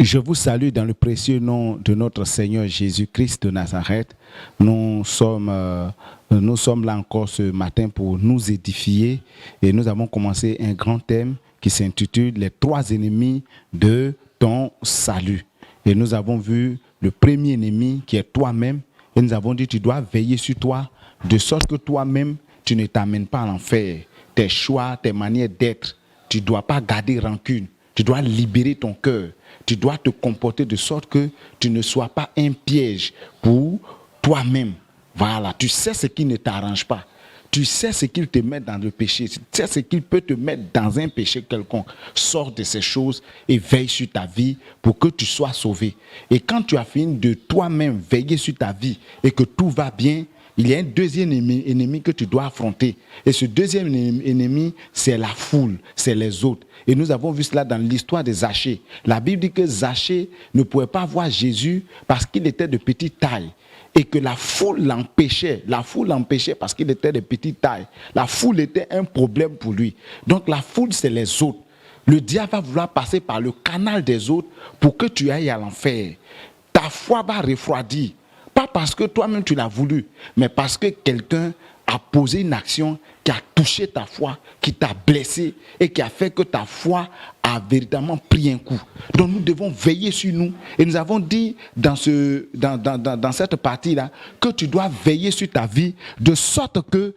Je vous salue dans le précieux nom de notre Seigneur Jésus-Christ de Nazareth. Nous sommes là encore ce matin pour nous édifier et nous avons commencé un grand thème qui s'intitule « Les trois ennemis de ton salut ». Et nous avons vu le premier ennemi qui est toi-même et nous avons dit tu dois veiller sur toi de sorte que toi-même tu ne t'amènes pas à l'enfer. Tes choix, tes manières d'être, tu ne dois pas garder rancune. Tu dois libérer ton cœur. Tu dois te comporter de sorte que tu ne sois pas un piège pour toi-même. Voilà, tu sais ce qui ne t'arrange pas. Tu sais ce qu'il te met dans le péché. Tu sais ce qu'il peut te mettre dans un péché quelconque. Sors de ces choses et veille sur ta vie pour que tu sois sauvé. Et quand tu as fini de toi-même veiller sur ta vie et que tout va bien, il y a un deuxième ennemi que tu dois affronter. Et ce deuxième ennemi, c'est la foule, c'est les autres. Et nous avons vu cela dans l'histoire de Zachée. La Bible dit que Zachée ne pouvait pas voir Jésus parce qu'il était de petite taille. Et que la foule l'empêchait. La foule l'empêchait parce qu'il était de petite taille. La foule était un problème pour lui. Donc la foule, c'est les autres. Le diable va vouloir passer par le canal des autres pour que tu ailles à l'enfer. Ta foi va refroidir. Pas parce que toi-même tu l'as voulu, mais parce que quelqu'un a posé une action qui a touché ta foi, qui t'a blessé et qui a fait que ta foi a véritablement pris un coup. Donc nous devons veiller sur nous. Et nous avons dit dans cette partie-là que tu dois veiller sur ta vie de sorte que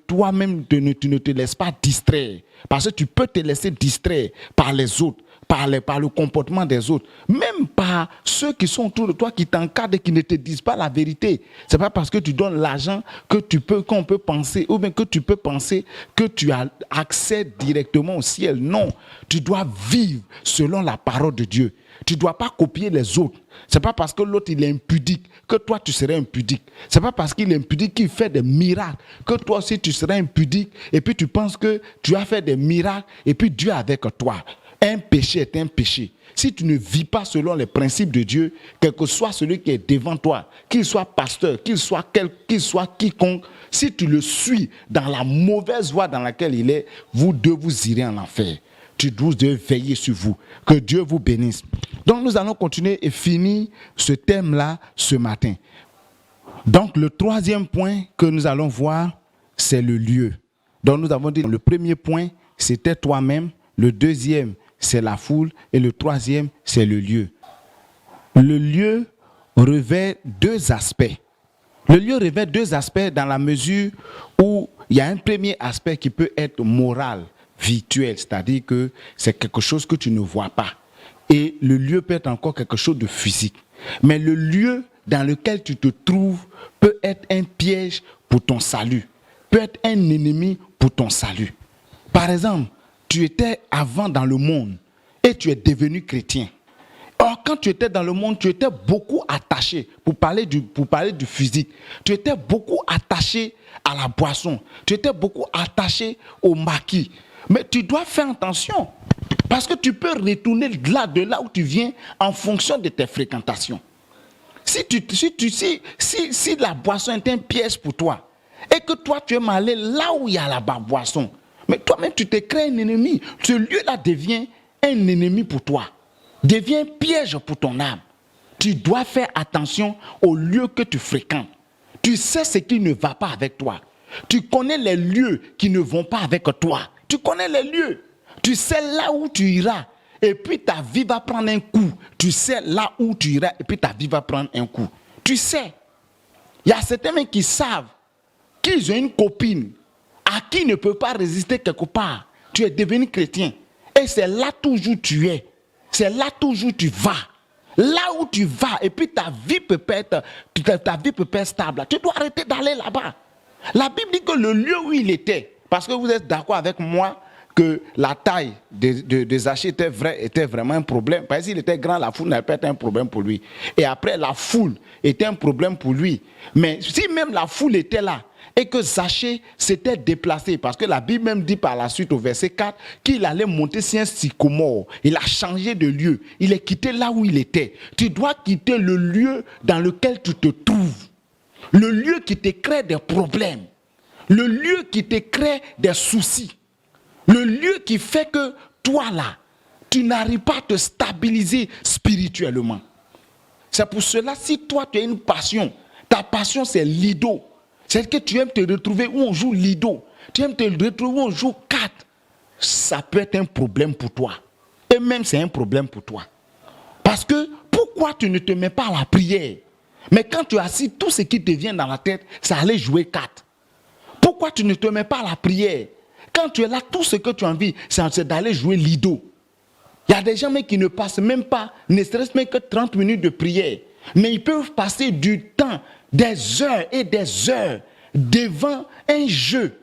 toi-même tu ne te laisses pas distraire. Parce que tu peux te laisser distraire par les autres. Par le comportement des autres, même par ceux qui sont autour de toi, qui t'encadrent et qui ne te disent pas la vérité. Ce n'est pas parce que tu donnes l'argent qu'on peut penser, ou bien que tu peux penser que tu as accès directement au ciel. Non, tu dois vivre selon la parole de Dieu. Tu ne dois pas copier les autres. Ce n'est pas parce que l'autre il est impudique que toi tu serais impudique. Ce n'est pas parce qu'il est impudique qu'il fait des miracles que toi aussi tu serais impudique et puis tu penses que tu as fait des miracles et puis Dieu est avec toi. Un péché est un péché. Si tu ne vis pas selon les principes de Dieu, quel que soit celui qui est devant toi, qu'il soit pasteur, qu'il soit quiconque, si tu le suis dans la mauvaise voie dans laquelle il est, vous deux vous irez en enfer. Tu dois veiller sur vous. Que Dieu vous bénisse. Donc nous allons continuer et finir ce thème-là ce matin. Donc le troisième point que nous allons voir, c'est le lieu. Donc nous avons dit le premier point, c'était toi-même. Le deuxième, c'est la foule. Et le troisième, c'est le lieu. Le lieu revêt deux aspects. Le lieu revêt deux aspects dans la mesure où il y a un premier aspect qui peut être moral, virtuel, c'est-à-dire que c'est quelque chose que tu ne vois pas. Et le lieu peut être encore quelque chose de physique. Mais le lieu dans lequel tu te trouves peut être un piège pour ton salut, peut être un ennemi pour ton salut. Par exemple, tu étais avant dans le monde et tu es devenu chrétien. Or, quand tu étais dans le monde, tu étais beaucoup attaché, pour parler du physique, tu étais beaucoup attaché à la boisson, tu étais beaucoup attaché au maquis. Mais tu dois faire attention, parce que tu peux retourner de là où tu viens en fonction de tes fréquentations. Si la boisson est un piège pour toi, et que toi tu es allé là où il y a la boisson, mais toi-même, tu te crées un ennemi. Ce lieu-là devient un ennemi pour toi. Devient un piège pour ton âme. Tu dois faire attention au lieu que tu fréquentes. Tu sais ce qui ne va pas avec toi. Tu connais les lieux qui ne vont pas avec toi. Tu connais les lieux. Tu sais là où tu iras. Et puis ta vie va prendre un coup. Tu sais là où tu iras. Et puis ta vie va prendre un coup. Tu sais. Il y a certains mecs qui savent qu'ils ont une copine à qui ne peut pas résister quelque part. Tu es devenu chrétien. Et c'est là toujours tu es. C'est là toujours tu vas. Là où tu vas, et puis ta vie peut être stable. Tu dois arrêter d'aller là-bas. La Bible dit que le lieu où il était, parce que vous êtes d'accord avec moi que la taille de Zachée était vraiment un problème. Parce qu'il était grand, la foule n'avait pas été un problème pour lui. Et après, la foule était un problème pour lui. Mais si même la foule était là, et que Zachée s'était déplacé, parce que la Bible même dit par la suite au verset 4 qu'il allait monter sur un sycomore. Il a changé de lieu. Il est quitté là où il était. Tu dois quitter le lieu dans lequel tu te trouves. Le lieu qui te crée des problèmes. Le lieu qui te crée des soucis. Le lieu qui fait que toi là, Tu n'arrives pas à te stabiliser spirituellement. C'est pour cela, si toi tu as une passion, ta passion c'est Lido. C'est que tu aimes te retrouver où on joue Lido. Tu aimes te retrouver où on joue 4. Ça peut être un problème pour toi. Et même c'est un problème pour toi. Parce que pourquoi tu ne te mets pas à la prière? Mais quand tu es assis, tout ce qui te vient dans la tête, c'est aller jouer 4. Pourquoi tu ne te mets pas à la prière? Quand tu es là, tout ce que tu as envie, c'est d'aller jouer Lido. Il y a des gens qui ne passent même pas, ne serait-ce même que 30 minutes de prière. Mais ils peuvent passer du temps, des heures et des heures devant un jeu.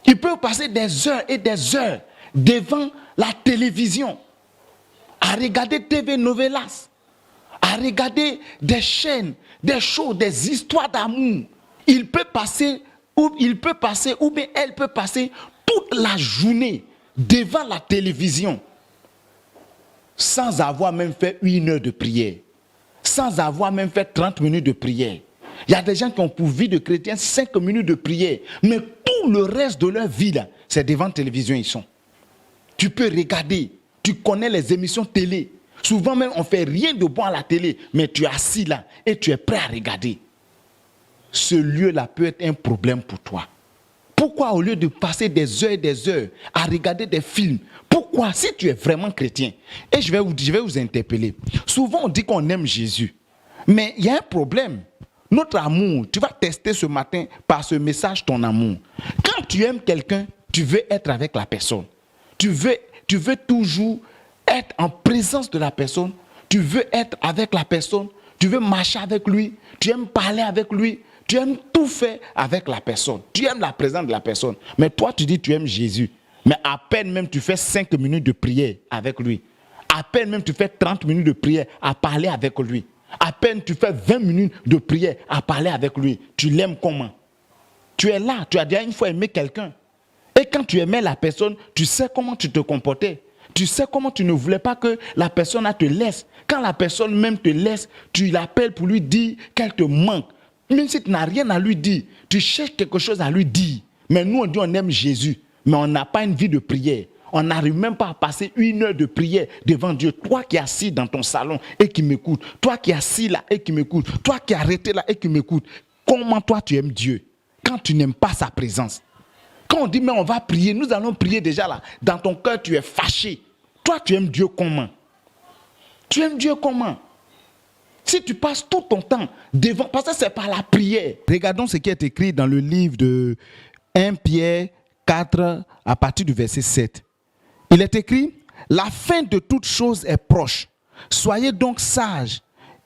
Ils peuvent passer des heures et des heures devant la télévision, à regarder TV Novelas, à regarder des chaînes, des shows, des histoires d'amour. Il peut passer, ou bien elle peut passer toute la journée devant la télévision sans avoir même fait 1 heure de prière, sans avoir même fait 30 minutes de prière. Il y a des gens qui ont pour vie de chrétien 5 minutes de prière, mais tout le reste de leur vie, là, c'est devant la télévision ils sont. Tu peux regarder, tu connais les émissions télé. Souvent même, on ne fait rien de bon à la télé, mais tu es assis là et tu es prêt à regarder. Ce lieu-là peut être un problème pour toi. Pourquoi au lieu de passer des heures et des heures à regarder des films, pourquoi, si tu es vraiment chrétien, et je vais vous interpeller. Souvent on dit qu'on aime Jésus, mais il y a un problème. Notre amour, tu vas tester ce matin par ce message ton amour. Quand tu aimes quelqu'un, tu veux être avec la personne. Tu veux toujours être en présence de la personne. Tu veux être avec la personne. Tu veux marcher avec lui. Tu aimes parler avec lui. Tu aimes tout faire avec la personne. Tu aimes la présence de la personne. Mais toi, tu dis que tu aimes Jésus. Mais à peine même tu fais 5 minutes de prière avec lui. À peine même tu fais 30 minutes de prière à parler avec lui. À peine tu fais 20 minutes de prière à parler avec lui. Tu l'aimes comment? Tu es là, tu as déjà une fois aimé quelqu'un. Et quand tu aimais la personne, tu sais comment tu te comportais. Tu sais comment tu ne voulais pas que la personne te laisse. Quand la personne même te laisse, tu l'appelles pour lui dire qu'elle te manque. Même si tu n'as rien à lui dire, tu cherches quelque chose à lui dire. Mais nous, on dit on aime Jésus, mais on n'a pas une vie de prière. On n'arrive même pas à passer 1 heure de prière devant Dieu. Toi qui es assis dans ton salon et qui m'écoutes, toi qui es assis là et qui m'écoutes, toi qui es arrêté là et qui m'écoutes, comment toi tu aimes Dieu quand tu n'aimes pas sa présence? Quand on dit mais on va prier, nous allons prier déjà là. Dans ton cœur tu es fâché. Toi tu aimes Dieu comment? Tu aimes Dieu comment? Si tu passes tout ton temps devant, parce que c'est par la prière. Regardons ce qui est écrit dans le livre de 1 Pierre 4 à partir du verset 7. Il est écrit, la fin de toute chose est proche. Soyez donc sages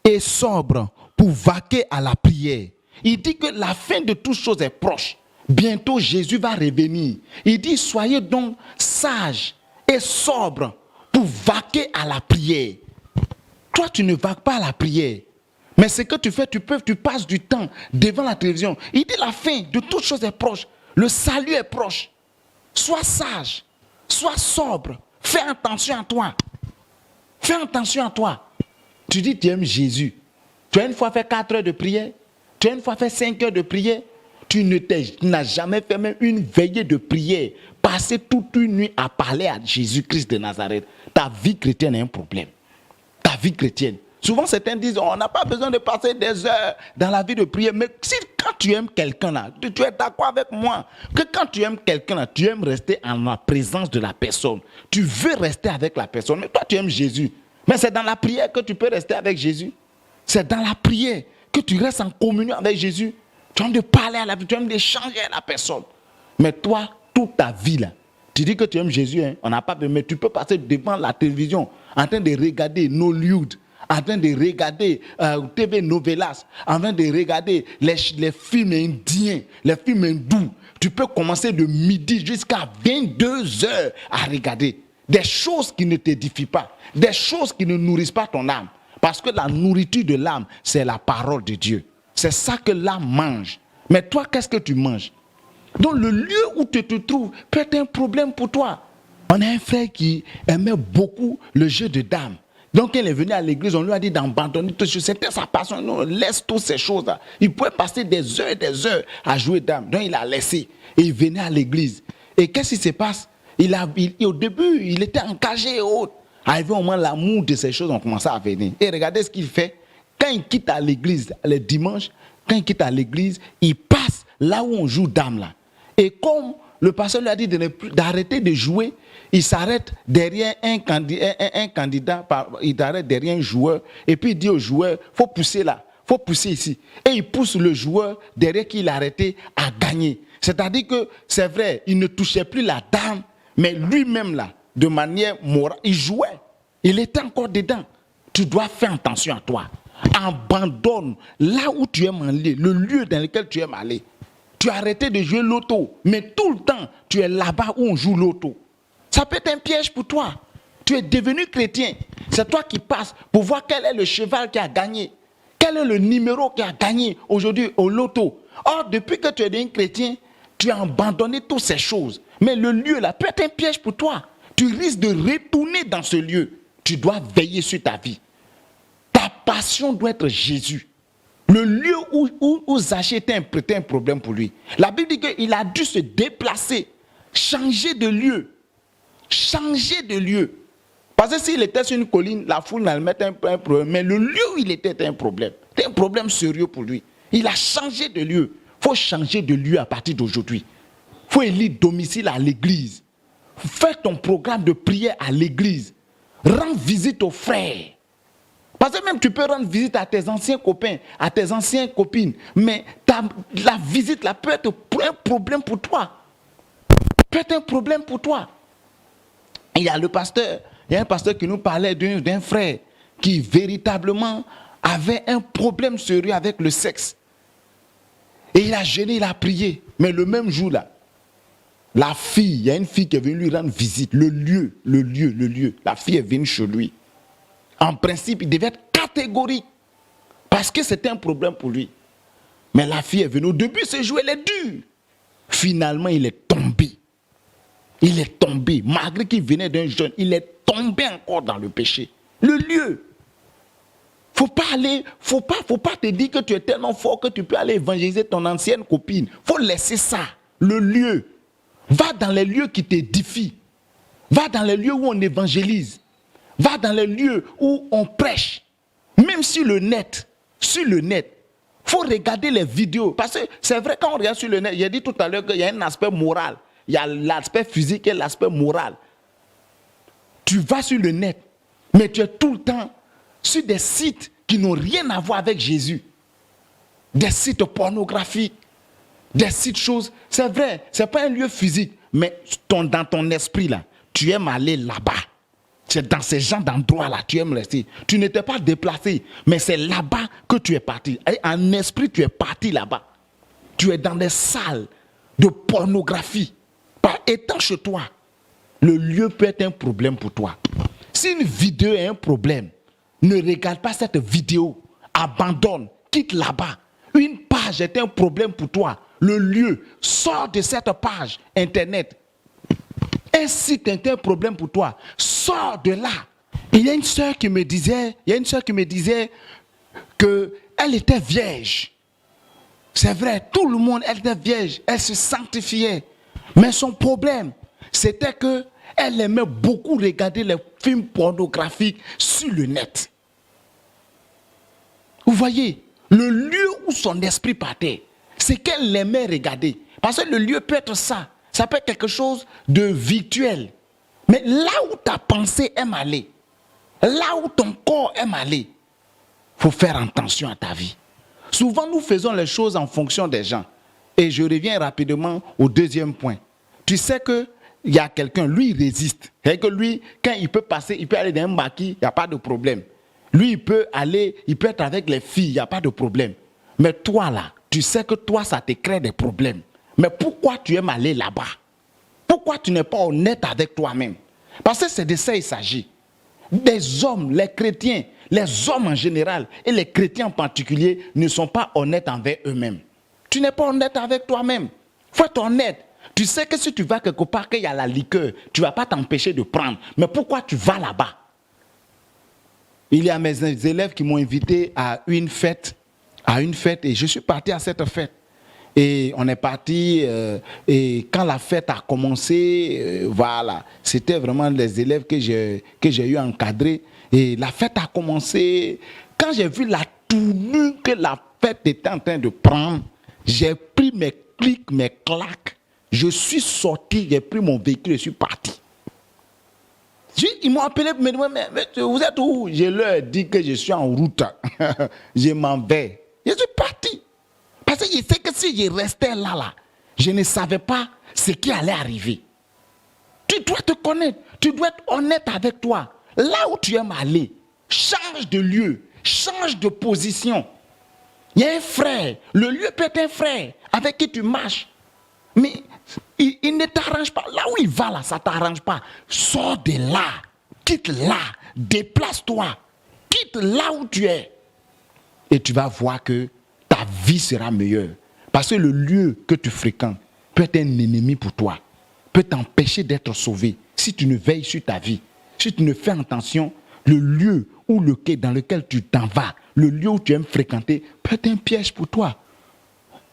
et sobres pour vaquer à la prière. Il dit que la fin de toute chose est proche. Bientôt Jésus va revenir. Il dit, soyez donc sages et sobres pour vaquer à la prière. Toi, tu ne vaques pas à la prière. Mais ce que tu fais, tu passes du temps devant la télévision. Il dit la fin de toute chose est proche. Le salut est proche. Sois sage. Sois sobre. Fais attention à toi. Fais attention à toi. Tu dis tu aimes Jésus. Tu as une fois fait 4 heures de prière. Tu as une fois fait 5 heures de prière. Tu n'as jamais fait même une veillée de prière. Passer toute une nuit à parler à Jésus-Christ de Nazareth. Ta vie chrétienne est un problème. Ta vie chrétienne. Souvent, certains disent, on n'a pas besoin de passer des heures dans la vie de prière. Mais si quand tu aimes quelqu'un là, tu es d'accord avec moi que quand tu aimes quelqu'un là, tu aimes rester en la présence de la personne. Tu veux rester avec la personne. Mais toi, tu aimes Jésus. Mais c'est dans la prière que tu peux rester avec Jésus. C'est dans la prière que tu restes en communion avec Jésus. Tu aimes de parler à la vie, tu aimes d'échanger avec la personne. Mais toi, toute ta vie là, tu dis que tu aimes Jésus, hein? On n'a pas besoin, mais tu peux passer devant la télévision en train de regarder Nollywood, en train de regarder TV Novelas, en train de regarder les films indiens, les films hindous. Tu peux commencer de midi jusqu'à 22 heures à regarder des choses qui ne t'édifient pas, des choses qui ne nourrissent pas ton âme. Parce que la nourriture de l'âme, c'est la parole de Dieu. C'est ça que l'âme mange. Mais toi, qu'est-ce que tu manges? Donc le lieu où tu te trouves peut être un problème pour toi. On a un frère qui aimait beaucoup le jeu de dames. Donc quand il est venu à l'église, on lui a dit d'abandonner tout ça. C'était sa passion. Non, laisse toutes ces choses-là. Il pouvait passer des heures à jouer dames. Donc il a laissé. Et il venait à l'église. Et qu'est-ce qui se passe? Au début, il était engagé et autres. Arrivé au moment, l'amour de ces choses ont commencé à venir. Et regardez ce qu'il fait. Quand il quitte à l'église, le dimanche, quand il quitte à l'église, il passe là où on joue dame là. Et comme le pasteur lui a dit d'arrêter de jouer, il s'arrête derrière un candidat, il s'arrête derrière un joueur, et puis il dit au joueur, il faut pousser là, il faut pousser ici. Et il pousse le joueur derrière qui il a arrêté à gagner. C'est-à-dire que c'est vrai, il ne touchait plus la dame, mais lui-même là, de manière morale, il jouait. Il était encore dedans. Tu dois faire attention à toi. Abandonne là où tu aimes aller, le lieu dans lequel tu aimes aller. Tu as arrêté de jouer l'auto, mais tout le temps, tu es là-bas où on joue l'auto. Ça peut être un piège pour toi. Tu es devenu chrétien. C'est toi qui passes pour voir quel est le cheval qui a gagné. Quel est le numéro qui a gagné aujourd'hui au loto. Or, depuis que tu es devenu chrétien, tu as abandonné toutes ces choses. Mais le lieu là peut être un piège pour toi. Tu risques de retourner dans ce lieu. Tu dois veiller sur ta vie. Ta passion doit être Jésus. Le lieu où Zachée était un problème pour lui. La Bible dit qu'il a dû se déplacer, changer de lieu. Changer de lieu. Parce que s'il était sur une colline, la foule n'allait mettre un problème. Mais le lieu où il était un problème. C'était un problème sérieux pour lui. Il a changé de lieu. Il faut changer de lieu à partir d'aujourd'hui. Il faut élire domicile à l'église. Fais ton programme de prière à l'église. Rends visite aux frères. Parce que même tu peux rendre visite à tes anciens copains, à tes anciennes copines. Mais la visite là peut être un problème pour toi. Peut être un problème pour toi. Il y a un pasteur qui nous parlait d'un frère qui véritablement avait un problème sérieux avec le sexe. Et il a jeûné, il a prié. Mais le même jour là, il y a une fille qui est venue lui rendre visite. Le lieu. La fille est venue chez lui. En principe, il devait être catégorique. Parce que c'était un problème pour lui. Mais la fille est venue. Au début, ce jour, elle est dure. Finalement, il est tombé. Il est tombé. Malgré qu'il venait d'un jeûne, il est tombé encore dans le péché. Le lieu. Faut pas te dire que tu es tellement fort que tu peux aller évangéliser ton ancienne copine. Faut laisser ça. Le lieu. Va dans les lieux qui t'édifient. Va dans les lieux où on évangélise. Va dans les lieux où on prêche. Même sur le net. Il faut regarder les vidéos. Parce que c'est vrai, quand on regarde sur le net, j'ai dit tout à l'heure qu'il y a un aspect moral. Il y a l'aspect physique et l'aspect moral. Tu vas sur le net, mais tu es tout le temps sur des sites qui n'ont rien à voir avec Jésus. Des sites pornographiques, des sites choses. C'est vrai, ce n'est pas un lieu physique, mais dans ton esprit, là, tu aimes aller là-bas. C'est dans ces genres d'endroits-là, tu aimes rester. Tu n'étais pas déplacé, mais c'est là-bas que tu es parti. Et en esprit, tu es parti là-bas. Tu es dans des salles de pornographie. Par étant chez toi, le lieu peut être un problème pour toi. Si une vidéo est un problème, ne regarde pas cette vidéo. Abandonne, quitte là-bas. Une page est un problème pour toi. Le lieu, sors de cette page internet. Un site est un problème pour toi. Sors de là. Il y a une sœur qui me disait, qu'elle était vierge. C'est vrai, tout le monde, elle était vierge. Elle se sanctifiait. Mais son problème, c'était qu'elle aimait beaucoup regarder les films pornographiques sur le net. Vous voyez, le lieu où son esprit partait, c'est qu'elle aimait regarder. Parce que le lieu peut être ça. Ça peut être quelque chose de virtuel. Mais là où ta pensée aime aller, là où ton corps aime aller, il faut faire attention à ta vie. Souvent, nous faisons les choses en fonction des gens. Et je reviens rapidement au deuxième point. Tu sais qu'il y a quelqu'un, lui, il résiste. C'est que lui, quand il peut passer, il peut aller dans un maquis, il n'y a pas de problème. Lui, il peut être avec les filles, il n'y a pas de problème. Mais toi, là, tu sais que toi, ça te crée des problèmes. Mais pourquoi tu aimes aller là-bas? Pourquoi tu n'es pas honnête avec toi-même? Parce que c'est de ça qu'il s'agit. Des hommes, les chrétiens, les hommes en général et les chrétiens en particulier ne sont pas honnêtes envers eux-mêmes. Tu n'es pas honnête avec toi-même. Il faut être honnête. Tu sais que si tu vas quelque part, qu'il y a la liqueur, tu ne vas pas t'empêcher de prendre. Mais pourquoi tu vas là-bas? Il y a mes élèves qui m'ont invité à une fête et je suis parti à cette fête. Et on est parti, et quand la fête a commencé, voilà, c'était vraiment les élèves que j'ai eu encadrés. Et la fête a commencé. Quand j'ai vu la tournure que la fête était en train de prendre, j'ai pris mes clics, mes claques. Je suis sorti, j'ai pris mon véhicule et je suis parti. Ils m'ont appelé pour me demander, mais vous êtes où? Je leur ai dit que je suis en route. Je m'en vais. Je suis parti. Parce que je sais que si je restais là, je ne savais pas ce qui allait arriver. Tu dois te connaître. Tu dois être honnête avec toi. Là où tu aimes aller, change de lieu, change de position. Il y a un frère. Le lieu peut être un frère avec qui tu marches. Mais il ne t'arrange pas. Là où il va, là, ça ne t'arrange pas. Sors de là. Quitte là. Déplace-toi. Quitte là où tu es. Et tu vas voir que ta vie sera meilleure. Parce que le lieu que tu fréquentes peut être un ennemi pour toi. Peut t'empêcher d'être sauvé. Si tu ne veilles sur ta vie. Si tu ne fais attention, le lieu dans lequel tu t'en vas, le lieu où tu aimes fréquenter, peut être un piège pour toi.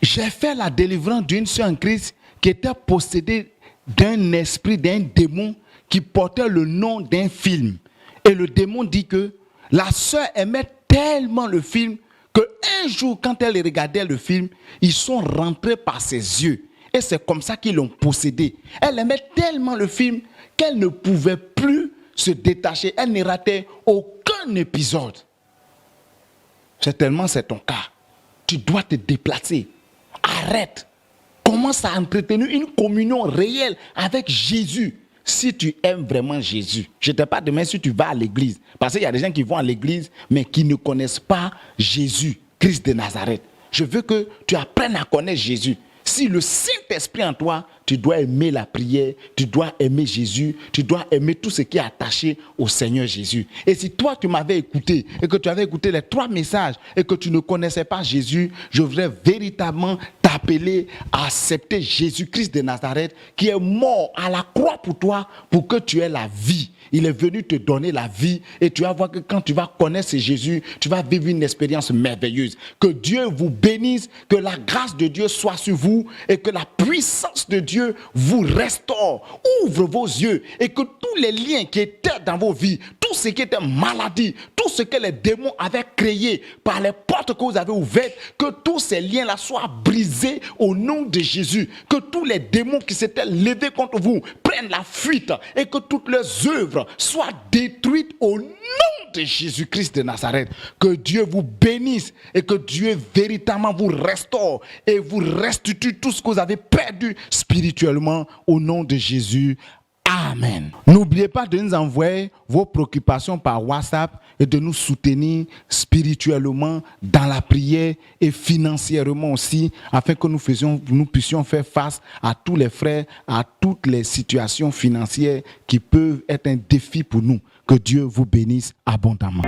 J'ai fait la délivrance d'une sœur en Christ qui était possédée d'un esprit, d'un démon qui portait le nom d'un film. Et le démon dit que la sœur aimait tellement le film qu'un jour, quand elle regardait le film, ils sont rentrés par ses yeux. Et c'est comme ça qu'ils l'ont possédée. Elle aimait tellement le film qu'elle ne pouvait plus se détacher. Elle ne ratait aucun épisode. Certainement, c'est ton cas. Tu dois te déplacer. Arrête. Commence à entretenir une communion réelle avec Jésus. Si tu aimes vraiment Jésus. Je ne te parle demain si tu vas à l'église. Parce qu'il y a des gens qui vont à l'église, mais qui ne connaissent pas Jésus, Christ de Nazareth. Je veux que tu apprennes à connaître Jésus. Si le Saint-Esprit en toi, tu dois aimer la prière, tu dois aimer Jésus, tu dois aimer tout ce qui est attaché au Seigneur Jésus. Et si toi, tu m'avais écouté et que tu avais écouté les 3 messages et que tu ne connaissais pas Jésus, je voudrais véritablement t'appeler à accepter Jésus-Christ de Nazareth qui est mort à la croix pour toi pour que tu aies la vie. Il est venu te donner la vie et tu vas voir que quand tu vas connaître ce Jésus, tu vas vivre une expérience merveilleuse. Que Dieu vous bénisse, que la grâce de Dieu soit sur vous et que la puissance de Dieu vous restaure. Ouvre vos yeux et que tous les liens qui étaient dans vos vies, tout ce qui était maladie, tout ce que les démons avaient créé par les portes que vous avez ouvertes, que tous ces liens-là soient brisés au nom de Jésus. Que tous les démons qui s'étaient levés contre vous prennent la fuite et que toutes leurs œuvres soient détruites au nom de Jésus-Christ de Nazareth. Que Dieu vous bénisse et que Dieu véritablement vous restaure et vous restitue tout ce que vous avez perdu spirituellement au nom de Jésus. Amen. N'oubliez pas de nous envoyer vos préoccupations par WhatsApp et de nous soutenir spirituellement dans la prière et financièrement aussi, afin que nous puissions faire face à tous les frères, à toutes les situations financières qui peuvent être un défi pour nous. Que Dieu vous bénisse abondamment.